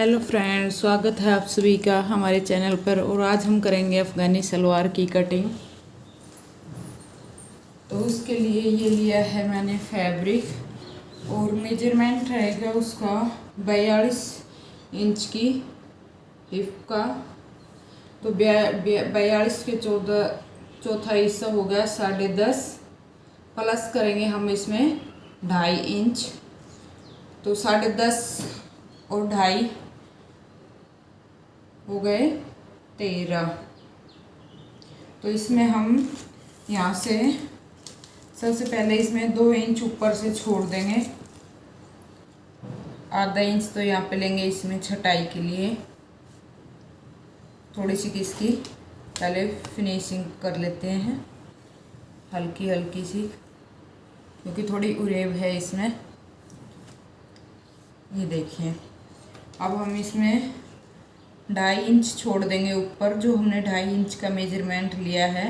Hello friends, स्वागत है आप सभी का हमारे चैनल पर। और आज हम करेंगे अफ़गानी सलवार की कटिंग। तो उसके लिए ये लिया है मैंने फैब्रिक और मेजरमेंट रहेगा उसका 42 इंच की हिप का। तो 42 के चौथा हिस्सा हो गया 10.5, प्लस करेंगे हम इसमें 2.5 इंच। तो 10.5 और 2.5 हो गए 13। तो इसमें हम यहाँ से सबसे पहले इसमें 2 इंच ऊपर से छोड़ देंगे। आधा इंच तो यहाँ पे लेंगे इसमें छटाई के लिए। थोड़ी सी किसकी पहले फिनिशिंग कर लेते हैं, हल्की हल्की सी, क्योंकि थोड़ी उरेब है इसमें। ये देखिए, अब हम इसमें 2.5 इंच छोड़ देंगे ऊपर। जो हमने 2.5 इंच का मेजरमेंट लिया है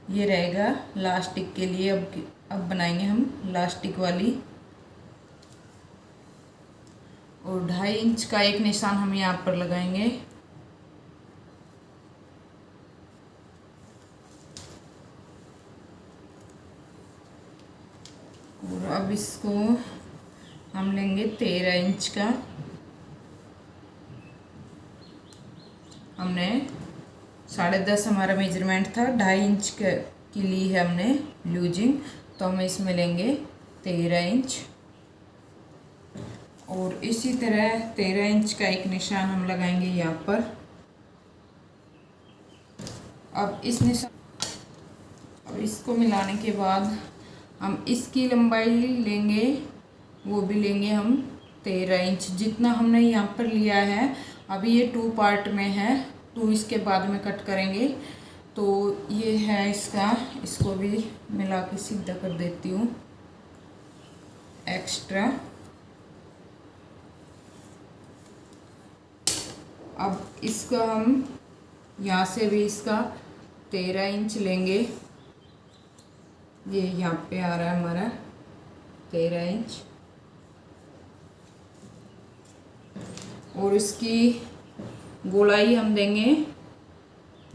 ये रहेगा लास्टिक के लिए। अब बनाएंगे हम लास्टिक वाली। और 2.5 इंच का एक निशान हम यहाँ पर लगाएंगे। और अब इसको हम लेंगे 13 इंच का। हमने 10.5 हमारा मेजरमेंट था, 2.5 इंच की ली है हमने लूजिंग। तो हम इसमें लेंगे 13 इंच। और इसी तरह 13 इंच का एक निशान हम लगाएंगे यहाँ पर। अब इसको मिलाने के बाद हम इसकी लंबाई लेंगे, वो भी लेंगे हम 13 इंच। जितना हमने यहाँ पर लिया है, अभी ये 2 पार्ट में है, 2 इसके बाद में कट करेंगे। तो ये है इसको भी मिला के सीधा कर देती हूँ एक्स्ट्रा। अब इसका हम यहाँ से भी इसका 13 इंच लेंगे। ये यहाँ पे आ रहा है हमारा 13 इंच। और इसकी गोलाई हम देंगे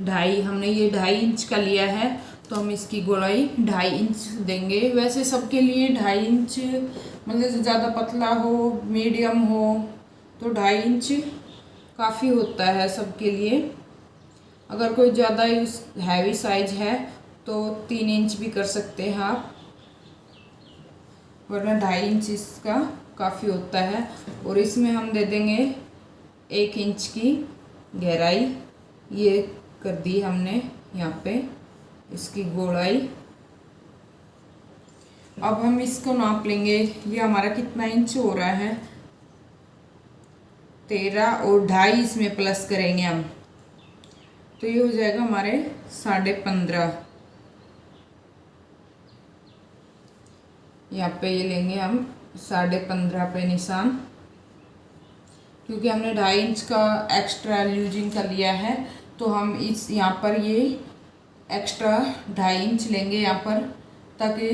2.5। हमने ये 2.5 इंच का लिया है, तो हम इसकी गोलाई 2.5 इंच देंगे। वैसे सबके लिए 2.5 इंच, मतलब ज़्यादा पतला हो मीडियम हो तो 2.5 इंच काफ़ी होता है सबके लिए। अगर कोई ज़्यादा हैवी साइज है तो 3 इंच भी कर सकते हैं आप, वरना 2.5 इंच इसका काफ़ी होता है। और इसमें हम दे देंगे 1 इंच की गहराई। ये कर दी हमने यहाँ पे इसकी गोलाई। अब हम इसको नाप लेंगे, ये हमारा कितना इंच हो रहा है 13, और 2.5 इसमें प्लस करेंगे हम, तो ये हो जाएगा हमारे 15.5। यहाँ पे ये लेंगे हम 15.5 पे निशान, क्योंकि हमने 2.5 इंच का एक्स्ट्रा लूजिंग का लिया है। तो हम इस यहाँ पर ये एक्स्ट्रा 2.5 इंच लेंगे यहाँ पर, ताकि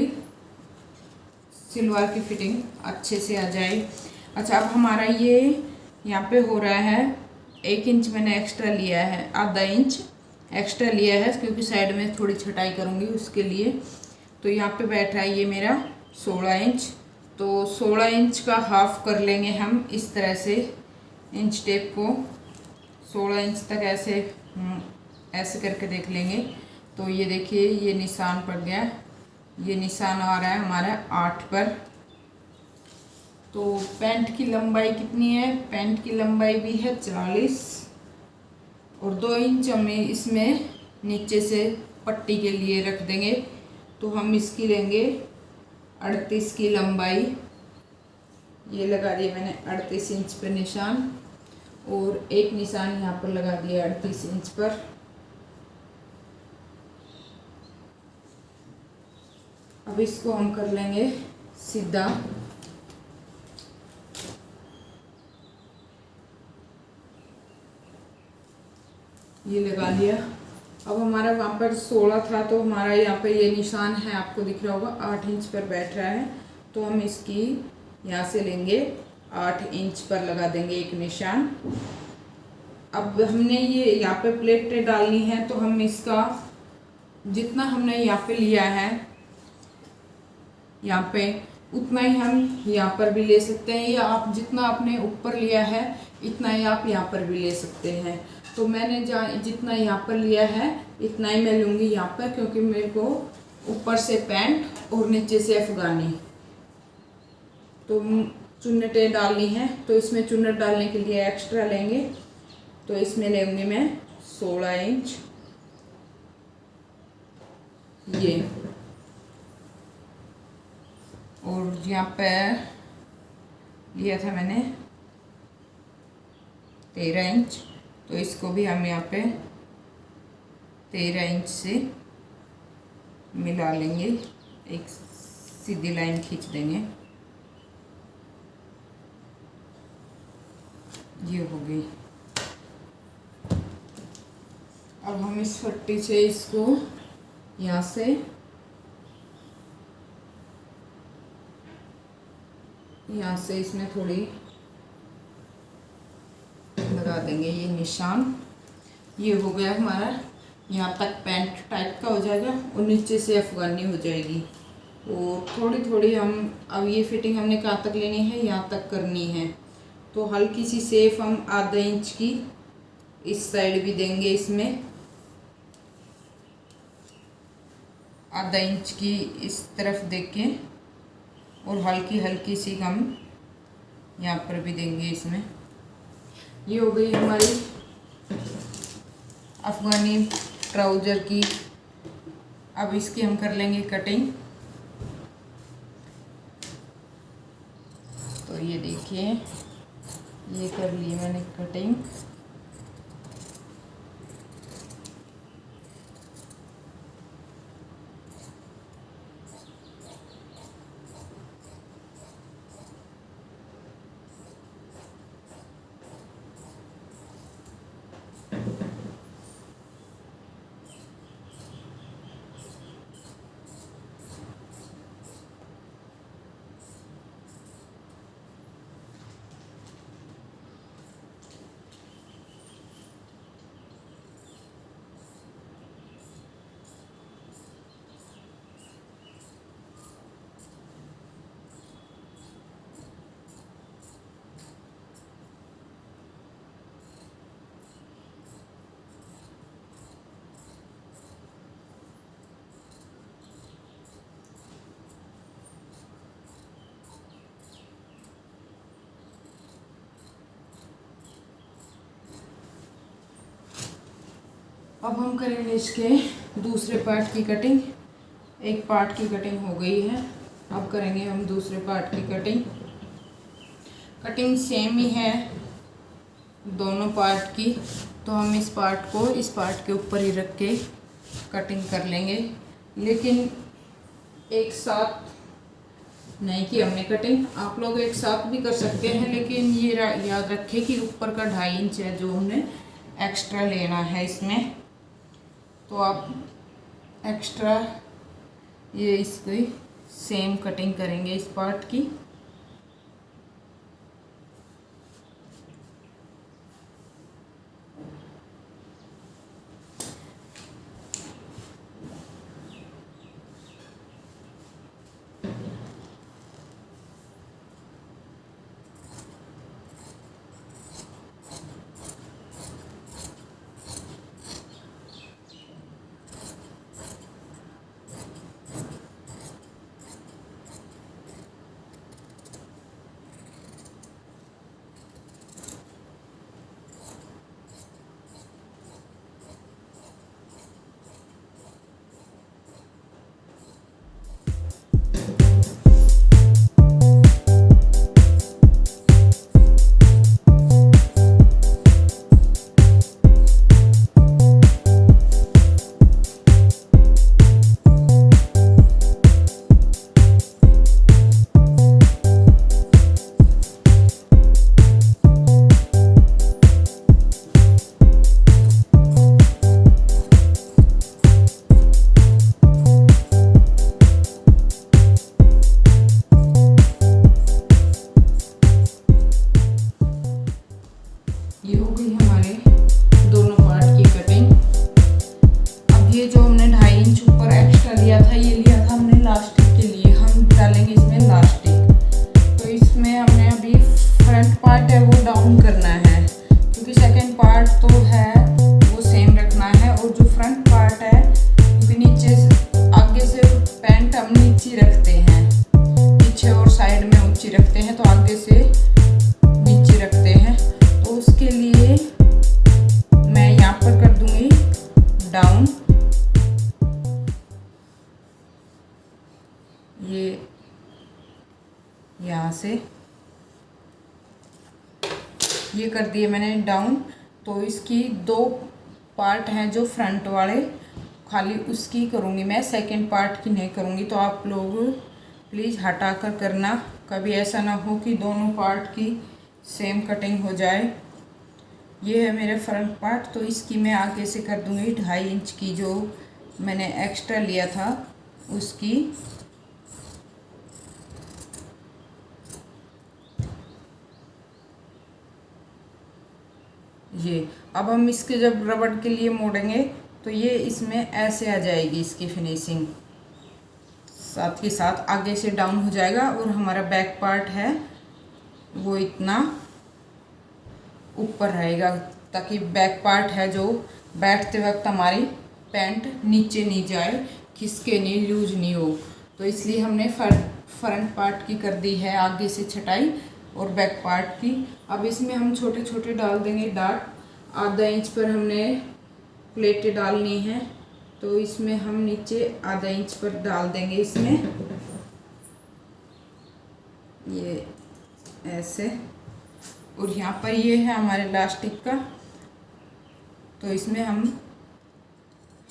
सलवार की फिटिंग अच्छे से आ जाए। अच्छा, अब हमारा ये यहाँ पे हो रहा है 1 इंच मैंने एक्स्ट्रा लिया है, आधा इंच एक्स्ट्रा लिया है, क्योंकि साइड में थोड़ी छटाई करूँगी उसके लिए। तो यहाँ पे बैठ रहा है ये मेरा 16 इंच। तो 16 इंच का हाफ कर लेंगे हम इस तरह से इंच टेप को। 16 इंच तक ऐसे करके देख लेंगे। तो ये देखिए, ये निशान पड़ गया। ये निशान आ रहा है हमारा 8 पर। तो पैंट की लंबाई कितनी है? पैंट की लंबाई भी है 40, और 2 इंच हमें इसमें नीचे से पट्टी के लिए रख देंगे। तो हम इसकी लेंगे 38 की लंबाई। ये लगा दिया मैंने 38 इंच पर निशान, और एक निशान यहाँ पर लगा दिया 38 इंच पर। अब इसको हम कर लेंगे सीधा। ये लगा लिया। अब हमारा वहाँ पर 16 था, तो हमारा यहाँ पर ये निशान है, आपको दिख रहा होगा 8 इंच पर बैठ रहा है। तो हम इसकी यहाँ से लेंगे 8 इंच पर लगा देंगे एक निशान। अब हमने ये यहाँ पे प्लेटें डालनी है, तो हम इसका जितना हमने यहाँ पे लिया है यहाँ पे, उतना ही हम यहाँ पर भी ले सकते हैं, या आप जितना आपने ऊपर लिया है इतना ही आप यहाँ पर भी ले सकते हैं। तो मैंने जितना यहाँ पर लिया है इतना ही मैं लूँगी यहाँ पर, क्योंकि मेरे को ऊपर से पैंट और नीचे से अफगानी तो चुन्नटें डालनी है। तो इसमें चुन्नट डालने के लिए एक्स्ट्रा लेंगे, तो इसमें लेंगे मैं 16 इंच ये, और यहाँ पे लिया था मैंने 13 इंच, तो इसको भी हम यहाँ पे 13 इंच से मिला लेंगे, एक सीधी लाइन खींच देंगे। ये हो गई। अब हम इस पट्टी से इसको यहाँ से इसमें थोड़ी लगा देंगे ये निशान। ये हो गया हमारा, यहाँ तक पैंट टाइप का हो जाएगा और नीचे से अफगानी हो जाएगी। और थोड़ी थोड़ी हम अब ये फिटिंग हमने कहाँ तक लेनी है, यहाँ तक करनी है। तो हल्की सी सेफ हम आधा इंच की इस साइड भी देंगे, इसमें आधा इंच की इस तरफ देके, और हल्की हल्की सी हम यहाँ पर भी देंगे इसमें। ये हो गई हमारी अफगानी ट्राउज़र की। अब इसकी हम कर लेंगे कटिंग। तो ये देखिए, ये कर ली मैंने कटिंग। अब हम करेंगे इसके दूसरे पार्ट की कटिंग। एक पार्ट की कटिंग हो गई है, अब करेंगे हम दूसरे पार्ट की कटिंग। कटिंग सेम ही है दोनों पार्ट की, तो हम इस पार्ट के ऊपर ही रख के कटिंग कर लेंगे। लेकिन एक साथ नहीं की हमने कटिंग, आप लोग एक साथ भी कर सकते हैं, लेकिन ये याद रखें कि ऊपर का 2.5 इंच है जो हमने एक्स्ट्रा लेना है इसमें। तो आप एक्स्ट्रा ये इसकी सेम कटिंग करेंगे इस पार्ट की। से ये कर दिए मैंने डाउन। तो इसकी 2 पार्ट हैं जो फ्रंट वाले, खाली उसकी करूँगी मैं, सेकंड पार्ट की नहीं करूँगी। तो आप लोग प्लीज़ हटा कर करना, कभी ऐसा ना हो कि दोनों पार्ट की सेम कटिंग हो जाए। ये है मेरा फ्रंट पार्ट, तो इसकी मैं आगे से कर दूँगी 2.5 इंच की, जो मैंने एक्स्ट्रा लिया था उसकी। ये अब हम इसके जब रबड़ के लिए मोड़ेंगे तो ये इसमें ऐसे आ जाएगी इसकी फिनिशिंग, साथ ही साथ आगे से डाउन हो जाएगा। और हमारा बैक पार्ट है वो इतना ऊपर रहेगा, ताकि बैक पार्ट है जो बैठते वक्त हमारी पैंट नीचे नहीं जाए, खिसके नहीं, लूज नहीं हो। तो इसलिए हमने फ्रंट पार्ट की कर दी है आगे से छटाई और बैक पार्ट की। अब इसमें हम छोटे छोटे डाल देंगे डार्ट। आधा इंच पर हमने प्लेटें डालनी है, तो इसमें हम नीचे आधा इंच पर डाल देंगे इसमें, ये ऐसे। और यहाँ पर ये है हमारे इलास्टिक का, तो इसमें हम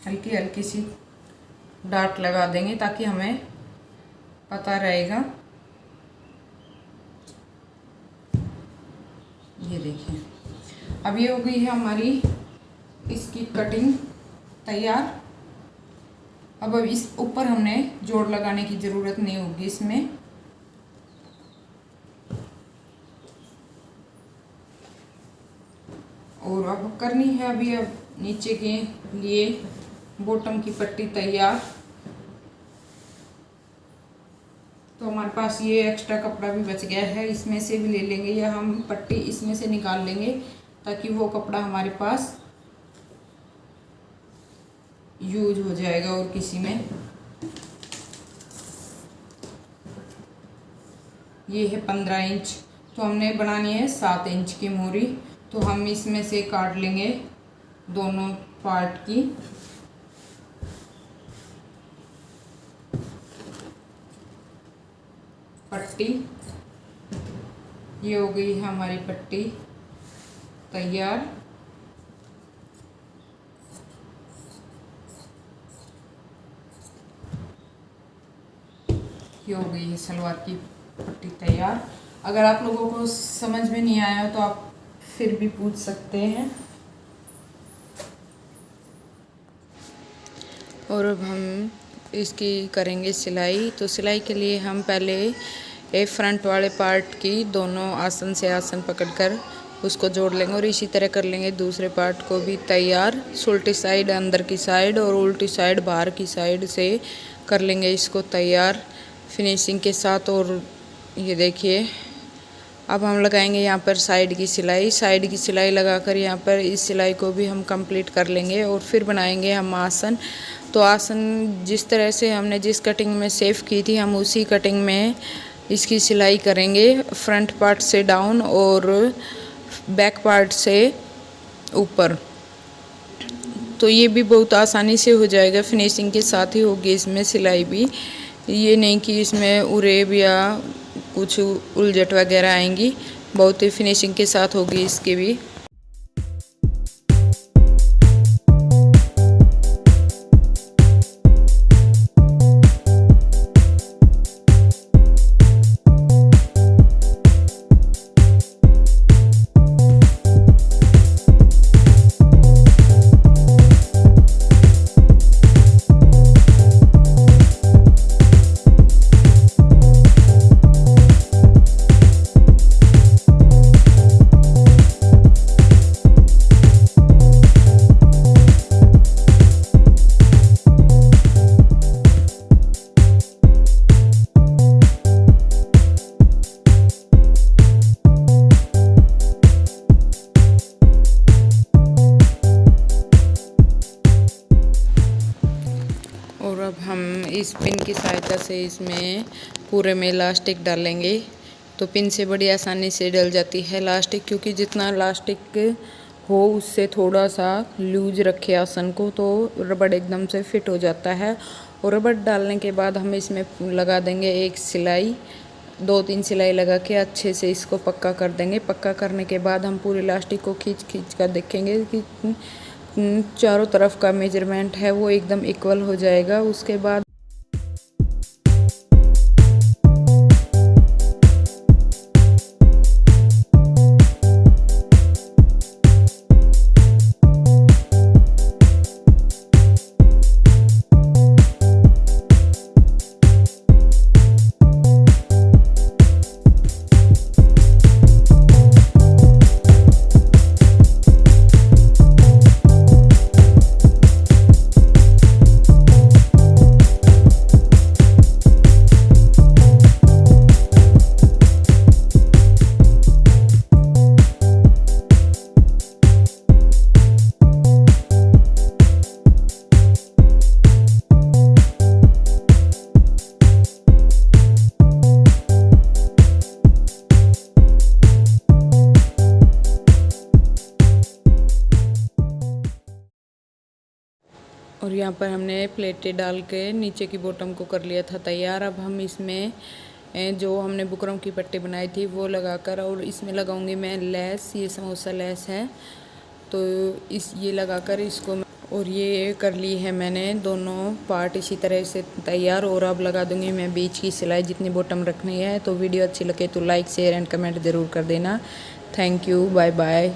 हल्की हल्की सी डार्ट लगा देंगे ताकि हमें पता रहेगा। ये देखिए, अब ये हो गई है हमारी इसकी कटिंग तैयार। अब इस ऊपर हमने जोड़ लगाने की ज़रूरत नहीं होगी इसमें। और अब करनी है अभी अब नीचे के लिए बॉटम की पट्टी तैयार। तो हमारे पास ये एक्स्ट्रा कपड़ा भी बच गया है, इसमें से भी ले लेंगे या हम पट्टी इसमें से निकाल लेंगे, ताकि वो कपड़ा हमारे पास यूज हो जाएगा और किसी में। ये है 15 इंच, तो हमने बनानी है 7 इंच की मोरी। तो हम इसमें से काट लेंगे दोनों पार्ट की। पट्टी ये हो गई है हमारी पट्टी तैयार। ये हो गई है सलवार की पट्टी तैयार। अगर आप लोगों को समझ में नहीं आया तो आप फिर भी पूछ सकते हैं। और अब हम इसकी करेंगे सिलाई। तो सिलाई के लिए हम पहले एक फ्रंट वाले पार्ट की दोनों आसन से आसन पकड़कर उसको जोड़ लेंगे, और इसी तरह कर लेंगे दूसरे पार्ट को भी तैयार। उल्टी साइड अंदर की साइड और उल्टी साइड बाहर की साइड से कर लेंगे इसको तैयार फिनिशिंग के साथ। और ये देखिए, अब हम लगाएंगे यहाँ पर साइड की सिलाई। साइड की सिलाई लगाकर यहाँ पर इस सिलाई को भी हम कंप्लीट कर लेंगे, और फिर बनाएंगे हम आसन। तो आसन जिस तरह से हमने जिस कटिंग में सेव की थी, हम उसी कटिंग में इसकी सिलाई करेंगे, फ्रंट पार्ट से डाउन और बैक पार्ट से ऊपर। तो ये भी बहुत आसानी से हो जाएगा, फिनिशिंग के साथ ही होगी इसमें सिलाई भी। ये नहीं कि इसमें उरेब या कुछ उलझट वगैरह आएंगी, बहुत ही फिनिशिंग के साथ होगी इसकी भी। और अब हम इस पिन की सहायता से इसमें पूरे में इलास्टिक डालेंगे। तो पिन से बड़ी आसानी से डल जाती है इलास्टिक, क्योंकि जितना इलास्टिक हो उससे थोड़ा सा लूज रखे आसन को, तो रबड़ एकदम से फिट हो जाता है। और रबड़ डालने के बाद हम इसमें लगा देंगे एक सिलाई। 2-3 सिलाई लगा के अच्छे से इसको पक्का कर देंगे। पक्का करने के बाद हम पूरे इलास्टिक को खींच कर देखेंगे कि चारों तरफ का मेजरमेंट है वो एकदम इक्वल हो जाएगा। उसके बाद और यहाँ पर हमने प्लेटें डाल के नीचे की बॉटम को कर लिया था तैयार। अब हम इसमें जो हमने बुकरम की पट्टी बनाई थी वो लगाकर, और इसमें लगाऊंगी मैं लेस, ये समोसा लेस है तो ये लगाकर इसको, और ये कर ली है मैंने दोनों पार्ट इसी तरह से तैयार। और अब लगा दूंगी मैं बीच की सिलाई जितनी बॉटम रखनी है। तो वीडियो अच्छी लगे तो लाइक शेयर एंड कमेंट ज़रूर कर देना। Thank you, bye bye.